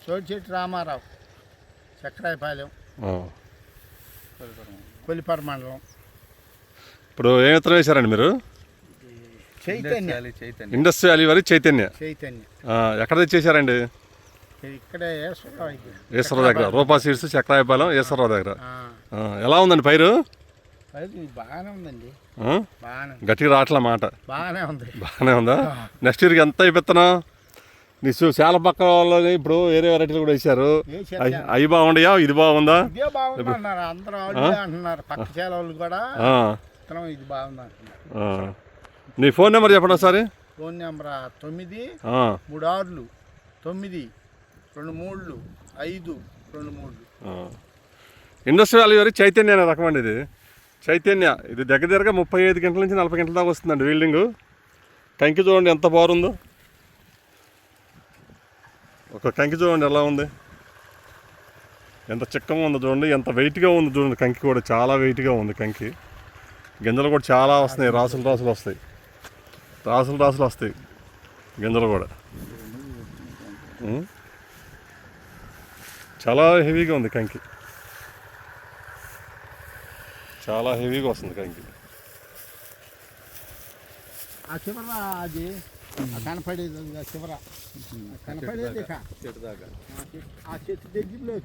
చోటిచెట్టు రామారావు, చక్రాయపాలెం, కొలిపర మండలం. ఇప్పుడు ఏం విత్తనం వేశారండి మీరు? చైతన్య. ఇండస్ట్రీ వ్యాలీ వరి చైతన్య. ఎక్కడ తెచ్చేసారండి? ఇక్కడే ఈశ్వరరావు దగ్గర. రూపా సీడ్స్ చక్రాయపాలెం ఈశ్వరరావు దగ్గర. ఎలా ఉందండి పైరు? బాగానే ఉందండి. గట్టిగా రావట్లే మాట. బాగానే ఉందా? నెక్స్ట్ ఇయర్కి ఎంత అయిపోతున్నావు? నీ చాలా పక్క వాళ్ళని ఇప్పుడు వేరే వెరైటీలు కూడా వేసారు. అవి బాగుండయా? ఇది బాగుందా? నీ ఫోన్ నెంబర్ చెప్పండి ఒకసారి. Phone number 936932523. ఇండస్ట్రీ వ్యాలీ వరకు చైతన్య అనే రకం అండి ఇది. చైతన్య ఇది దగ్గరగా 35 గంటల నుంచి 40 గంటల దాకా వస్తుందండి వీల్డింగ్. కంకి చూడండి ఎంత బాగుందో. ఒక కంకి చూడండి ఎలా ఉంది, ఎంత చిక్కగా ఉందో చూడండి, ఎంత వెయిట్గా ఉంది చూడండి. కంకి కూడా చాలా వెయిట్గా ఉంది కంకి. గింజలు కూడా చాలా వస్తున్నాయి, రాసులు వస్తాయి, రాసులు వస్తాయి గింజలు కూడా. చాలా హెవీగా ఉంది కంకి, చాలా హెవీగా వస్తుంది కంకి. కనపడేది చివర కనపడేది చెట్టు దగ్గర. ఆ చెట్టు దగ్గరలో